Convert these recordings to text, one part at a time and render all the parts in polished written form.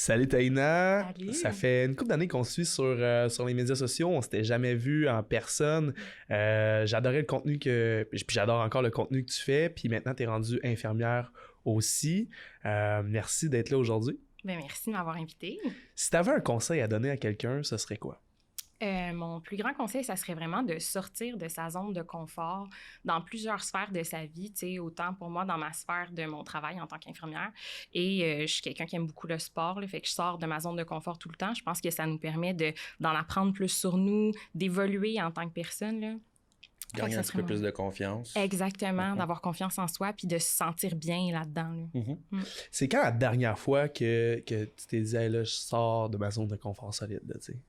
Salut Taïna! Salut. Ça fait une couple d'années qu'on se suit sur les médias sociaux. On s'était jamais vu en personne. J'adorais le contenu puis j'adore encore le contenu que tu fais. Puis maintenant, tu es rendue infirmière aussi. Merci d'être là aujourd'hui. Ben, merci de m'avoir invitée. Si tu avais un conseil à donner à quelqu'un, ce serait quoi? Mon plus grand conseil, ça serait vraiment de sortir de sa zone de confort dans plusieurs sphères de sa vie, tu sais, autant pour moi dans ma sphère de mon travail en tant qu'infirmière. Et je suis quelqu'un qui aime beaucoup le sport, là, fait que je sors de ma zone de confort tout le temps. Je pense que ça nous permet d'en apprendre plus sur nous, d'évoluer en tant que personne, là. Gagner un petit peu plus de confiance. Exactement, d'avoir confiance en soi puis de se sentir bien là-dedans. Là. C'est quand la dernière fois que tu t'es dit hey, là, je sors de ma zone de confort solide, tu sais?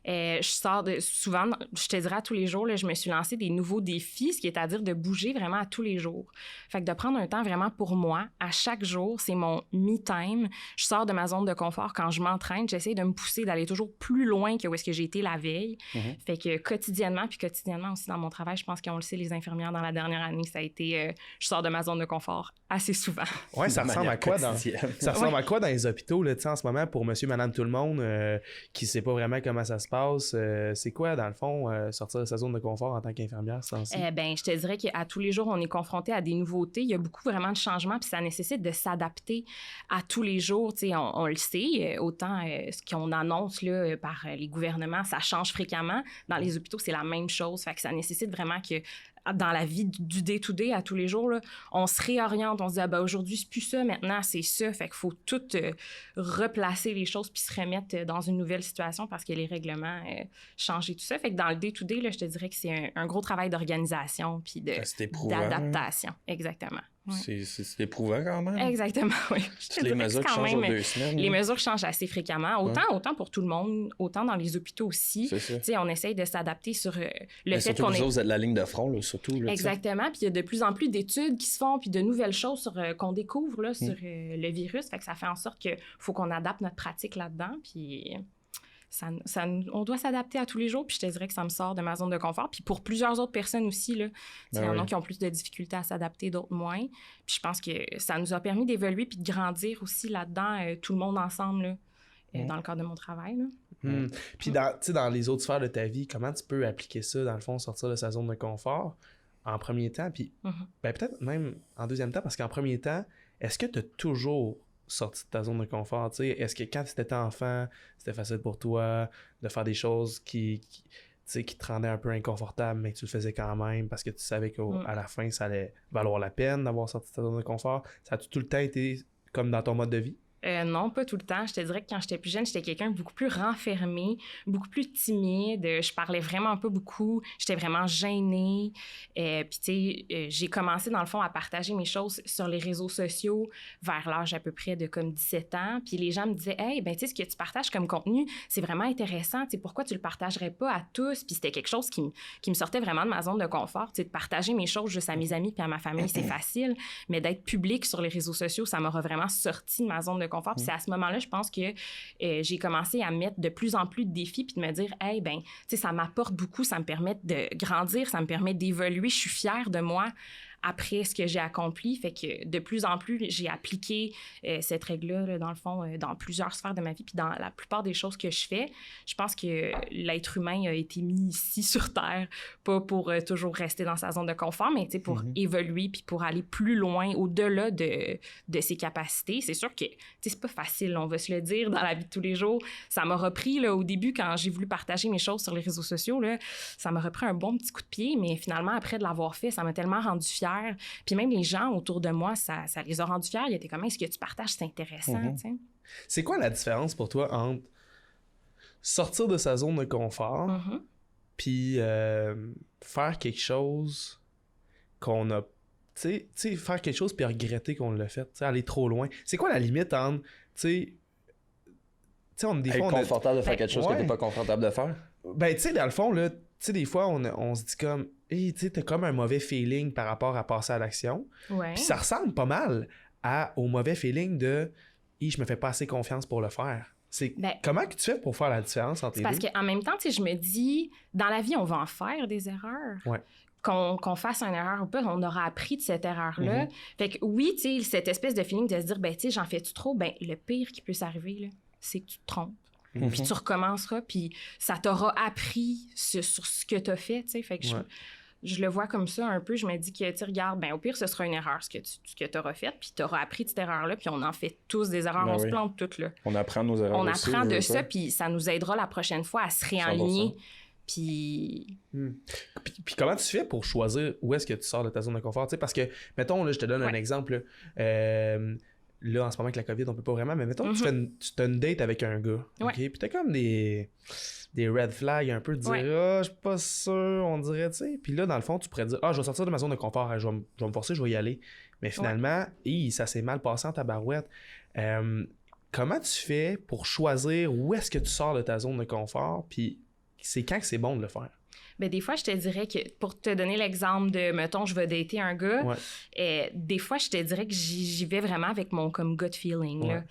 Je sors souvent, je te dirais à tous les jours, là, je me suis lancé des nouveaux défis, ce qui est à dire de bouger vraiment à tous les jours. Fait que de prendre un temps vraiment pour moi, à chaque jour, c'est mon me-time. Je sors de ma zone de confort quand je m'entraîne, j'essaie de me pousser, d'aller toujours plus loin que où est-ce que j'ai été la veille. Fait que quotidiennement aussi dans mon travail, je pense qu'on le sait, les infirmières dans la dernière année, ça a été, je sors de ma zone de confort assez souvent. Ouais, ça ressemble à quoi à quoi dans les hôpitaux, là, tu sais, en ce moment, pour monsieur, madame, tout le monde, qui sait pas vraiment comment ça se passe, c'est quoi, dans le fond, sortir de sa zone de confort en tant qu'infirmière, c'est ainsi? Ben, je te dirais qu'à tous les jours, on est confronté à des nouveautés. Il y a beaucoup vraiment de changements, puis ça nécessite de s'adapter à tous les jours. Tu sais, on le sait, autant ce qu'on annonce là, par les gouvernements, ça change fréquemment. Dans les hôpitaux, c'est la même chose. Fait que ça nécessite vraiment que dans la vie du day-to-day, à tous les jours, là, on se réoriente, on se dit, aujourd'hui, c'est plus ça, maintenant, c'est ça. Fait qu'il faut tout replacer les choses puis se remettre dans une nouvelle situation parce que les règlements changent et tout ça. Fait que dans le day-to-day, là, je te dirais que c'est un gros travail d'organisation puis d'adaptation. Exactement. Ouais. C'est éprouvant quand même. Exactement, oui. Les mesures changent aux 2 semaines. Les mesures changent assez fréquemment, autant pour tout le monde, autant dans les hôpitaux aussi. C'est ça. T'sais, on essaye de s'adapter sur le fait qu'on est... Vous êtes la ligne de front, là, surtout. Là, exactement, puis il y a de plus en plus d'études qui se font, puis de nouvelles choses qu'on découvre là, sur le virus. Fait que ça fait en sorte qu'il faut qu'on adapte notre pratique là-dedans, puis... on doit s'adapter à tous les jours, puis je te dirais que ça me sort de ma zone de confort. Puis pour plusieurs autres personnes aussi, là, il y en a qui ont plus de difficultés à s'adapter, d'autres moins. Puis je pense que ça nous a permis d'évoluer puis de grandir aussi là-dedans, tout le monde ensemble, là, dans le cadre de mon travail. Là. Puis dans les autres sphères de ta vie, comment tu peux appliquer ça, dans le fond, sortir de sa zone de confort en premier temps, puis ben, peut-être même en deuxième temps, parce qu'en premier temps, est-ce que tu as toujours sorti de ta zone de confort, tu sais? Est-ce que quand tu étais enfant, c'était facile pour toi de faire des choses qui te rendaient un peu inconfortable, mais que tu le faisais quand même parce que tu savais qu'à la fin, ça allait valoir la peine d'avoir sorti de ta zone de confort? Ça a tout le temps été comme dans ton mode de vie? Non, pas tout le temps. Je te dirais que quand j'étais plus jeune, j'étais quelqu'un de beaucoup plus renfermé, beaucoup plus timide. Je parlais vraiment pas beaucoup. J'étais vraiment gênée. Puis, tu sais, j'ai commencé, dans le fond, à partager mes choses sur les réseaux sociaux vers l'âge à peu près de comme 17 ans. Puis les gens me disaient « Hey, ben tu sais, ce que tu partages comme contenu, c'est vraiment intéressant. Tu sais, pourquoi tu le partagerais pas à tous? » Puis c'était quelque chose qui me sortait vraiment de ma zone de confort. Tu sais, de partager mes choses juste à mes amis puis à ma famille, c'est facile. Mais d'être public sur les réseaux sociaux, ça m'aura vraiment sorti de ma zone de confort. Puis c'est à ce moment-là, je pense que j'ai commencé à mettre de plus en plus de défis puis de me dire, hey, ben, tu sais, ça m'apporte beaucoup, ça me permet de grandir, ça me permet d'évoluer, je suis fière de moi après ce que j'ai accompli. Fait que de plus en plus, j'ai appliqué cette règle-là, là, dans le fond, dans plusieurs sphères de ma vie puis dans la plupart des choses que je fais. Je pense que l'être humain a été mis ici sur Terre, pas pour toujours rester dans sa zone de confort, mais pour évoluer puis pour aller plus loin, au-delà de ses capacités. C'est sûr que c'est pas facile, on va se le dire, dans la vie de tous les jours. Ça m'a repris, là, au début, quand j'ai voulu partager mes choses sur les réseaux sociaux, là, ça m'a repris un bon petit coup de pied, mais finalement, après de l'avoir fait, ça m'a tellement rendu fière. Puis même les gens autour de moi, ça les a rendus fiers. Ils étaient comme, est-ce que tu partages, c'est intéressant, tu sais. C'est quoi la différence pour toi entre sortir de sa zone de confort puis faire quelque chose qu'on a... Tu sais, faire quelque chose puis regretter qu'on l'a fait, tu sais, aller trop loin. C'est quoi la limite entre, tu sais, des fois... Être confortable de faire quelque chose que t'es pas confortable de faire? Ben, tu sais, dans le fond, là, tu sais, des fois, on se dit comme, hey, tu sais, t'as comme un mauvais feeling par rapport à passer à l'action. Ouais. Puis ça ressemble pas mal au mauvais feeling de, hey, je me fais pas assez confiance pour le faire. Comment que tu fais pour faire la différence entre les deux? Parce qu'en même temps, tu sais, je me dis, dans la vie, on va en faire des erreurs. Ouais. Qu'on fasse une erreur ou pas, on aura appris de cette erreur-là. Fait que oui, tu sais, cette espèce de feeling de se dire, ben, tu sais, j'en fais-tu trop? Ben, le pire qui peut s'arriver, là, c'est que tu te trompes. Puis tu recommenceras, puis ça t'aura appris sur ce que tu as fait, tu sais. Fait que je le vois comme ça un peu. Je me dis que, tu regardes, ben au pire, ce sera une erreur, ce que tu auras fait, puis tu auras appris de cette erreur-là, puis on en fait tous des erreurs, on se plante toutes, là. On apprend nos erreurs aussi. On apprend de ça, puis ça nous aidera la prochaine fois à se réaligner. Puis... Puis comment tu fais pour choisir où est-ce que tu sors de ta zone de confort? Tu sais, parce que, mettons, là, je te donne un exemple, là, en ce moment, avec la COVID, on peut pas vraiment, mais mettons, tu as une date avec un gars, OK? Puis t'as comme des red flags un peu, de dire « je suis pas sûr, on dirait, tu sais. » Puis là, dans le fond, tu pourrais dire « je vais sortir de ma zone de confort, je vais me forcer, je vais y aller. » Mais finalement, ça s'est mal passé en tabarouette. Comment tu fais pour choisir où est-ce que tu sors de ta zone de confort? Puis c'est quand que c'est bon de le faire? Ben, des fois, je te dirais que, pour te donner l'exemple de, mettons, je vais dater un gars, des fois, je te dirais que j'y vais vraiment avec mon comme gut feeling. Là.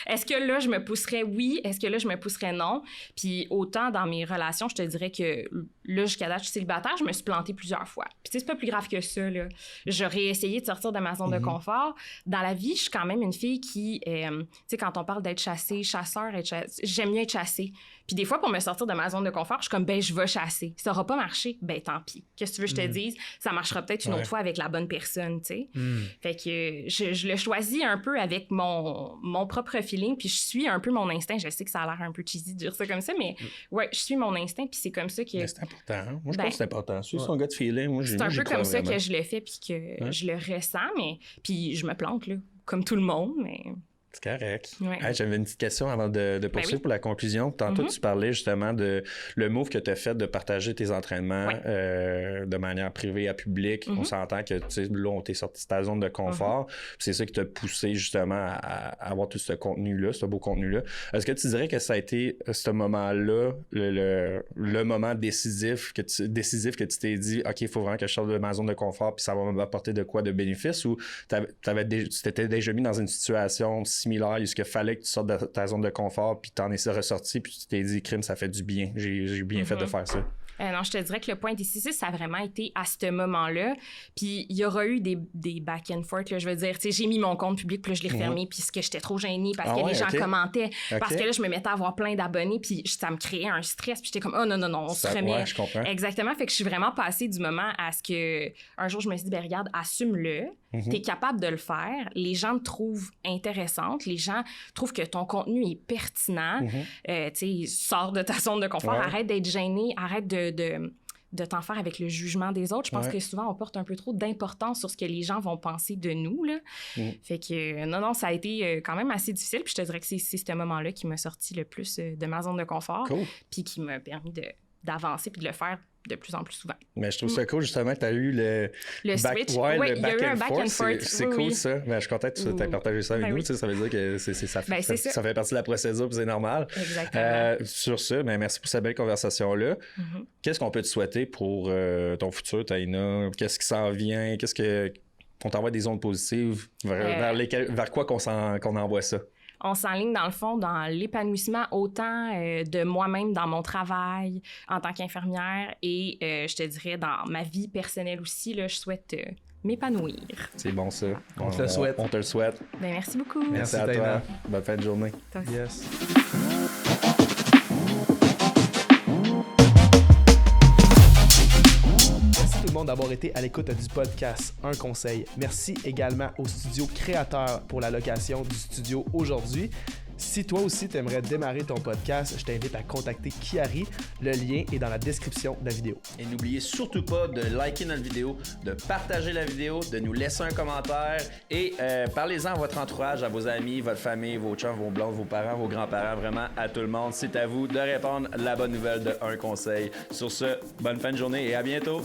Est-ce que là, je me pousserais oui? Est-ce que là, je me pousserais non? Puis autant dans mes relations, je te dirais que là, jusqu'à date, je suis célibataire, je me suis plantée plusieurs fois. Puis tu sais, c'est pas plus grave que ça. Là. J'aurais essayé de sortir de ma zone de confort. Dans la vie, je suis quand même une fille qui, tu sais, quand on parle d'être chassée, j'aime mieux être chassée. Puis des fois, pour me sortir de ma zone de confort, je suis comme, je vais chasser. Ça n'aura pas marché, tant pis. Qu'est-ce que tu veux que je te dise? Ça marchera peut-être une autre fois avec la bonne personne, tu sais. Fait que je le choisis un peu avec mon propre feeling, puis je suis un peu mon instinct. Je sais que ça a l'air un peu cheesy de dire ça comme ça, mais je suis mon instinct, puis c'est comme ça que... Mais c'est important. Hein? Moi, je pense que c'est important. Suivre son gut feeling, moi, c'est un peu comme ça que je le fais, puis que je le ressens, mais... Puis je me plante, là, comme tout le monde, mais... C'est correct. J'avais une petite question avant de poursuivre pour la conclusion. Tantôt, tu parlais justement de le move que tu as fait de partager tes entraînements de manière privée à public. On s'entend que là, on t'est sorti de ta zone de confort. C'est ça qui t'a poussé justement à avoir tout ce contenu-là, ce beau contenu-là. Est-ce que tu dirais que ça a été ce moment-là, le moment décisif que tu t'es dit, OK, il faut vraiment que je sorte de ma zone de confort puis ça va m'apporter de quoi de bénéfice, ou tu t'étais déjà mis dans une situation similaire, est-ce qu'il fallait que tu sortes de ta zone de confort puis t'en es ressorti puis tu t'es dit, crime, ça fait du bien, j'ai bien fait de faire ça? Non, je te dirais que le point décisif, ça a vraiment été à ce moment-là. Puis il y aura eu des back and forth, là, je veux dire. Tu sais, j'ai mis mon compte public, puis là, je l'ai refermé, puis que j'étais trop gênée parce que les gens commentaient. Parce que là, je me mettais à avoir plein d'abonnés, puis ça me créait un stress. Puis j'étais comme, oh non, on se remet. Ouais, je comprends. Exactement. Fait que je suis vraiment passée du moment à ce que... Un jour, je me suis dit, regarde, assume-le. T'es capable de le faire. Les gens te trouvent intéressante. Les gens trouvent que ton contenu est pertinent. Tu sais, sors de ta zone de confort. Arrête d'être gêné. Arrête de t'en faire avec le jugement des autres. Je pense que souvent, on porte un peu trop d'importance sur ce que les gens vont penser de nous, là. Fait que, non, ça a été quand même assez difficile. Puis je te dirais que c'est ce moment-là qui m'a sorti le plus de ma zone de confort. Puis qui m'a permis d'avancer puis de le faire de plus en plus souvent. Mais je trouve ça cool, justement, que tu as eu le switch. Ouais, oui, le il y a eu un back and forth. C'est cool, ça. Mais je suis content que tu aies partagé ça avec nous. Ça veut dire que ça fait partie de la procédure, puis c'est normal. Exactement. Sur ça, merci pour cette belle conversation-là. Qu'est-ce qu'on peut te souhaiter pour ton futur, Taïna? Qu'est-ce qui s'en vient? Qu'on t'envoie des ondes positives? Vers quoi qu'on envoie ça? On s'enligne, dans le fond, dans l'épanouissement autant de moi-même dans mon travail en tant qu'infirmière et, je te dirais, dans ma vie personnelle aussi. Là, je souhaite m'épanouir. C'est bon, ça. On te le souhaite. On te le souhaite. Merci beaucoup. Merci à toi. Bonne fin de journée. Toi aussi. Yes. Tout le monde d'avoir été à l'écoute du podcast Un Conseil. Merci également au studio créateur pour la location du studio aujourd'hui. Si toi aussi tu aimerais démarrer ton podcast, je t'invite à contacter Kiari. Le lien est dans la description de la vidéo. Et n'oubliez surtout pas de liker notre vidéo, de partager la vidéo, de nous laisser un commentaire et parlez-en à votre entourage, à vos amis, votre famille, vos chums, vos blondes, vos parents, vos grands-parents, vraiment à tout le monde. C'est à vous de répondre la bonne nouvelle de Un Conseil. Sur ce, bonne fin de journée et à bientôt!